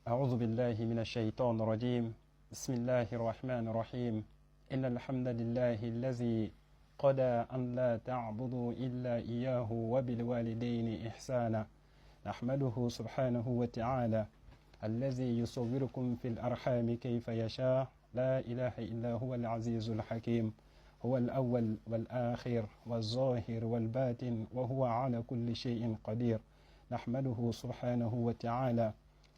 أعوذ بالله من الشيطان الرجيم بسم الله الرحمن الرحيم إن الحمد لله الذي قضى أن لا تعبدوا إلا إياه وبالوالدين إحسانا نحمده سبحانه وتعالى الذي يصوركم في الأرحام كيف يشاء لا إله إلا هو العزيز الحكيم هو الأول والآخر والظاهر والباطن وهو على كل شيء قدير نحمده سبحانه وتعالى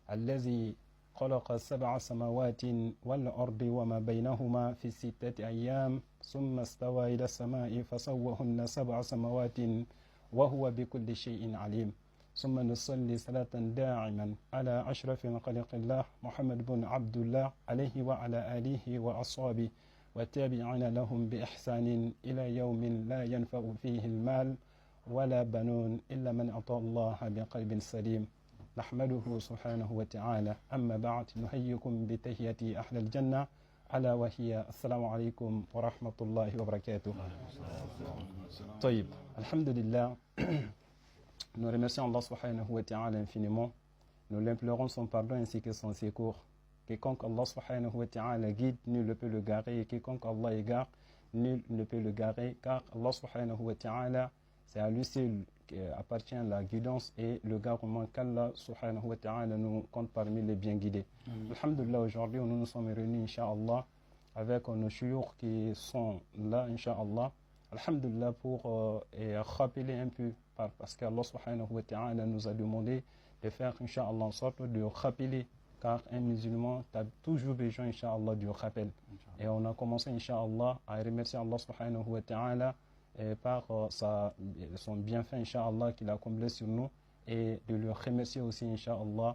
الذي خلق 7 سماوات والأرض وما بينهما في 6 أيام ثم استوى إلى السماء فسوهن 7 سماوات وهو بكل شيء عليم ثم نصلي صلاة داعما على أشرف خلق الله محمد بن عبد الله عليه وعلى آله وأصحابه والتابعين لهم بإحسان إلى يوم لا ينفع فيه المال ولا بنون إلا من أطاع الله بقلب سليم نحمده سبحانه وتعالى أما بعد نحييكم بتحية أهل الجنة ألا وهي السلام عليكم ورحمة الله وبركاته. طيب, alhamdulillah, nous remercions Allah subhanahu wa ta'ala infiniment, nous l'implorons son pardon ainsi que son secours. Quiconque Allah subhanahu wa ta'ala guide, nul ne peut le garer, et quiconque Allah égare, nul ne peut le garer, car Allah subhanahu wa ta'ala, c'est à lui seul appartient la guidance et le garement qu'Allah subhanahu wa ta'ala nous compte parmi les bien guidés. Alhamdulillah, aujourd'hui nous nous sommes réunis incha'Allah avec nos chouyours qui sont là incha'Allah. Alhamdulillah pour rappeler un peu parce qu'Allah subhanahu wa ta'ala nous a demandé de faire incha'Allah en sorte de rappeler, car un musulman a toujours besoin incha'Allah du rappel. Et on a commencé incha'Allah à remercier Allah subhanahu wa ta'ala par son bienfait incha'Allah qu'il a comblé sur nous, et de le remercier aussi incha'Allah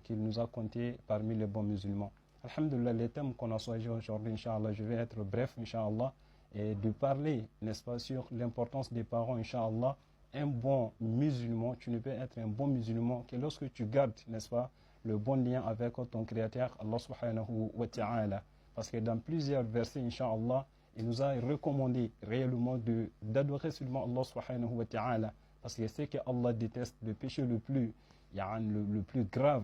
qu'il nous a compté parmi les bons musulmans. Alhamdulillah, les thèmes qu'on a choisis aujourd'hui incha'Allah, je vais être bref incha'Allah, et de parler, n'est-ce pas, sur l'importance des parents incha'Allah. Un bon musulman, tu ne peux être un bon musulman que lorsque tu gardes, n'est-ce pas, le bon lien avec ton créateur Allah subhanahu wa ta'ala, parce que dans plusieurs versets incha'Allah il nous a recommandé réellement d'adorer seulement Allah subhanahu wa ta'ala, parce que c'est que Allah déteste le péché le plus grave,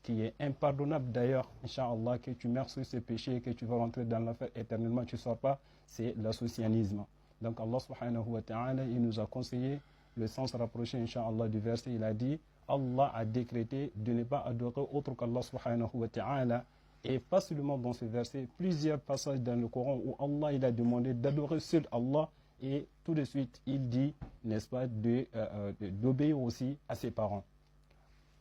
qui est impardonnable d'ailleurs, incha'Allah, que tu meurs sur ce péché et que tu vas rentrer dans l'enfer éternellement, tu ne sors pas, c'est l'associanisme. Donc Allah subhanahu wa ta'ala, il nous a conseillé le sens rapproché incha'Allah du verset. Il a dit, Allah a décrété de ne pas adorer autre qu'Allah subhanahu wa ta'ala. Et pas seulement dans ce verset, plusieurs passages dans le Coran où Allah il a demandé d'adorer seul Allah, et tout de suite il dit, n'est-ce pas, d'obéir aussi à ses parents.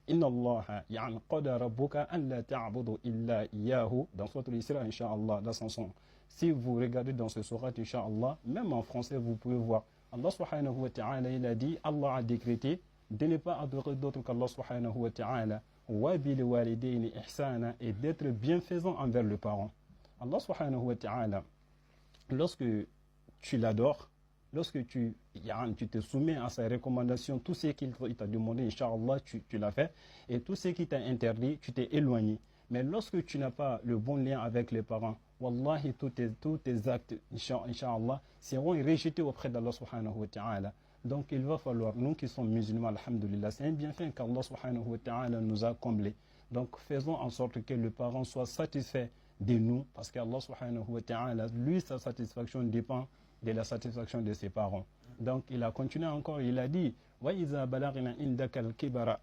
Inna Allah ya'an qada rabbuka an la ta'budu illa iyyahu, dans Sourate Al-Isra incha'Allah, dans son son. Si vous regardez dans ce Sourate incha'Allah, même en français vous pouvez voir, Allah subhanahu wa ta'ala il a dit, Allah a décrété de ne pas adorer d'autre qu'Allah subhanahu wa ta'ala, et d'être bienfaisant envers le parent. Allah subhanahu wa ta'ala, lorsque tu l'adores, lorsque tu te soumets à sa recommandation, tout ce qu'il t'a demandé, incha'Allah, tu l'as fait, et tout ce qu'il t'a interdit, tu t'es éloigné. Mais lorsque tu n'as pas le bon lien avec les parents, wallahi, tous tes actes, incha'Allah, seront rejetés auprès d'Allah subhanahu wa ta'ala. Donc il va falloir, nous qui sommes musulmans, alhamdulillah, c'est un bienfait qu'Allah subhanahu wa ta'ala nous a comblé. Donc faisons en sorte que le parent soit satisfait de nous, parce qu'Allah subhanahu wa ta'ala, lui, sa satisfaction dépend de la satisfaction de ses parents. Donc il a continué encore, il a dit, وَإِذَا بَلَغْنَا عِنْدَكَ الْكِبَرَ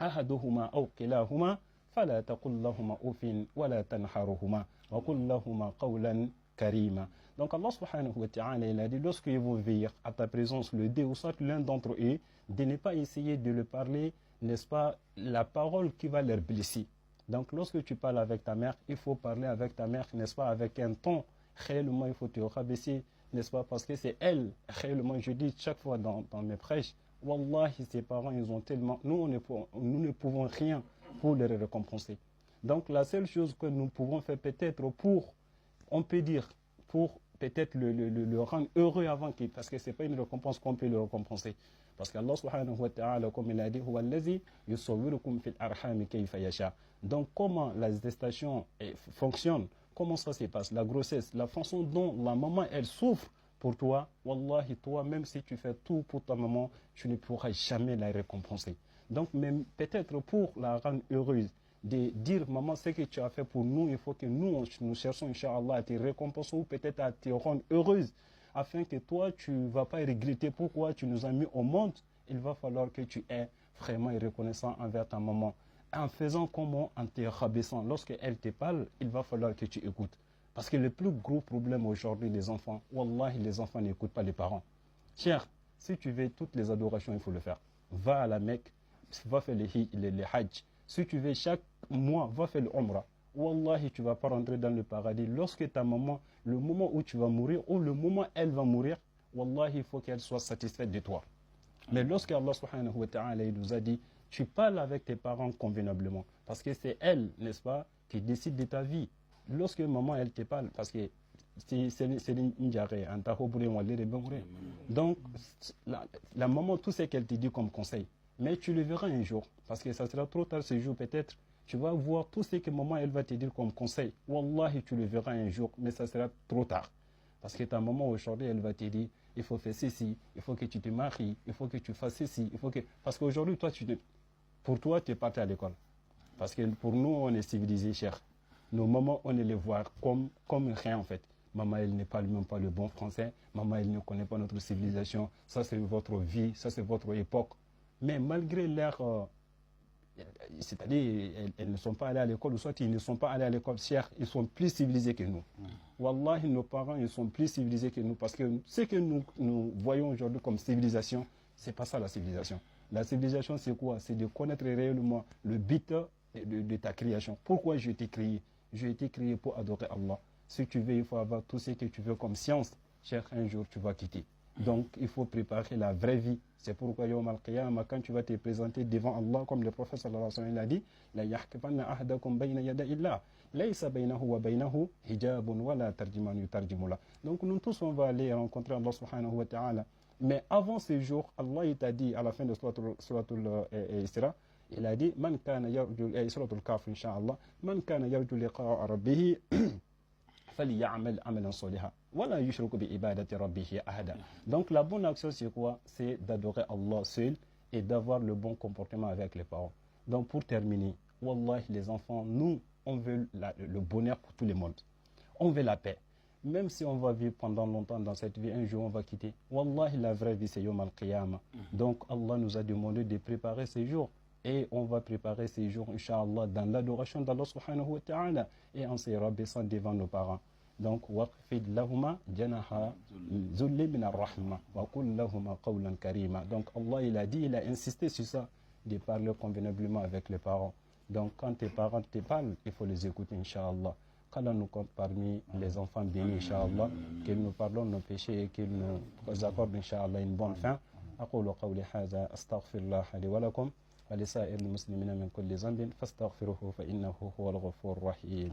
أَحَدُهُمَا أَوْ كِلَاهُمَا فَلَا تَقُلْ لَهُمَا أُفٍّ وَلَا تَنْهَرْهُمَا وَقُلْ لَهُمَا قَوْلًا كَرِيمًا. Donc Allah subhanahu wa ta'ala il a dit, lorsqu'ils vont venir à ta présence le deux ou soit l'un d'entre eux, de ne pas essayer de le parler, n'est-ce pas, la parole qui va leur blesser. Donc lorsque tu parles avec ta mère, il faut parler avec ta mère, n'est-ce pas, avec un ton, réellement il faut te rabaisser, n'est-ce pas, parce que c'est elle, réellement je dis chaque fois dans mes prêches, wallahi ses parents ils ont tellement, nous ne pouvons rien pour les récompenser. Donc la seule chose que nous pouvons faire peut-être pour, on peut dire, pour peut-être le rendre heureux avant qu'il, parce que ce n'est pas une récompense qu'on peut le récompenser. Parce qu'Allah subhanahu wa ta'ala, comme il a dit, huwa allazi yusawwirukum fil arhami kayfa yasha. Donc comment la gestation fonctionne, comment ça se passe, la grossesse, la façon dont la maman elle souffre pour toi, wallahi, toi, même si tu fais tout pour ta maman, tu ne pourras jamais la récompenser. Donc, même peut-être pour la rendre heureuse, de dire, maman, ce que tu as fait pour nous, il faut que nous cherchons, Inch'Allah, à te récompenser ou peut-être à te rendre heureuse, afin que toi, tu ne vas pas regretter pourquoi tu nous as mis au monde. Il va falloir que tu aies vraiment reconnaissant envers ta maman. En faisant comment? En te rabaissant. Lorsqu'elle te parle, il va falloir que tu écoutes. Parce que le plus gros problème aujourd'hui, les enfants, wallahi, les enfants n'écoutent pas les parents. Cher, si tu veux toutes les adorations, il faut le faire. Va à la Mecque, va faire les hajj. Si tu veux chaque mois, va faire le umrah. Wallahi, tu ne vas pas rentrer dans le paradis. Lorsque ta maman, le moment où tu vas mourir, ou le moment où elle va mourir, wallahi, il faut qu'elle soit satisfaite de toi. Mais lorsque Allah subhanahu wa ta'ala il nous a dit, tu parles avec tes parents convenablement, parce que c'est elle, n'est-ce pas, qui décide de ta vie. Lorsque maman, elle te parle, parce que c'est une diarrhée, donc la maman, tout ce qu'elle te dit comme conseil, mais tu le verras un jour, parce que ça sera trop tard ce jour peut-être, tu vas voir tout ce que maman, elle va te dire comme conseil. Wallahi, tu le verras un jour, mais ça sera trop tard. Parce que ta maman aujourd'hui, elle va te dire, il faut faire ceci, il faut que tu te maries, il faut que tu fasses ceci, il faut que... Parce qu'aujourd'hui, toi, pour toi, tu es parti à l'école. Parce que pour nous, on est civilisés, cher. Nos mamans, on les voit comme rien, en fait. Maman, elle ne parle même pas le bon français. Maman, elle ne connaît pas notre civilisation. Ça, c'est votre vie, ça, c'est votre époque. Mais malgré leur... c'est-à-dire, elles ne sont pas allées à l'école, ou soit ils ne sont pas allés à l'école, cher, ils sont plus civilisés que nous. Wallahi, nos parents, ils sont plus civilisés que nous, parce que ce que nous voyons aujourd'hui comme civilisation, c'est pas ça la civilisation. La civilisation, c'est quoi? C'est de connaître réellement le but de ta création. Pourquoi j'ai été créé? J'ai été créé pour adorer Allah. Si tu veux, il faut avoir tout ce que tu veux comme science. Cher, un jour, tu vas quitter. Donc, il faut préparer la vraie vie. C'est pourquoi, Yawm al-Qiyamah, quand tu vas te présenter devant Allah, comme le prophète sallallahu alayhi wa sallam l'a dit, la yahkibanna ahdakum bayna yada illa, laysa baynahu wa baynahu hijabun wa la tarjiman yutarjimula. Donc, nous tous, on va aller rencontrer Allah subhanahu wa ta'ala. Mais avant ce jour, Allah, il t'a dit, à la fin de Suratul Isra, il a dit, man kana yarju, Suratul Kaf, incha'Allah, man kana yarju liqa'a rabbih, فليعمل عملا صالحا ولا يشرك بعبادة ربه أحدا. Donc la bonne action c'est quoi? C'est d'adorer Allah seul et d'avoir le bon comportement avec les parents. Donc pour terminer, wallahi les enfants, nous on veut le bonheur pour tout le monde. On veut la paix. Même si on va vivre pendant longtemps dans cette vie, un jour on va quitter. Wallahi la vraie vie c'est Yawm al-Qiyamah. Donc Allah nous a demandé de préparer ces jours. Et on va préparer ces jours, Inch'Allah, dans l'adoration d'Allah subhanahu wa ta'ala et en se rabaissant devant nos parents. Donc, waqfid lahuma janaha zulli min ar-rahma wa qul lahuma qawlan karima. Donc, Allah, il a dit, il a insisté sur ça, de parler convenablement avec les parents. Donc, quand tes parents te parlent, il faut les écouter, Inch'Allah. Qu'Allah nous compte parmi les enfants bénis, Inch'Allah, qu'il nous pardonne nos péchés et qu'il nous accorde, Inch'Allah, une bonne fin. أقول قولي هذا أستغفر الله لي ولكم ولسائر المسلمين من كل ذنب فاستغفروه فإنه هو الغفور الرحيم.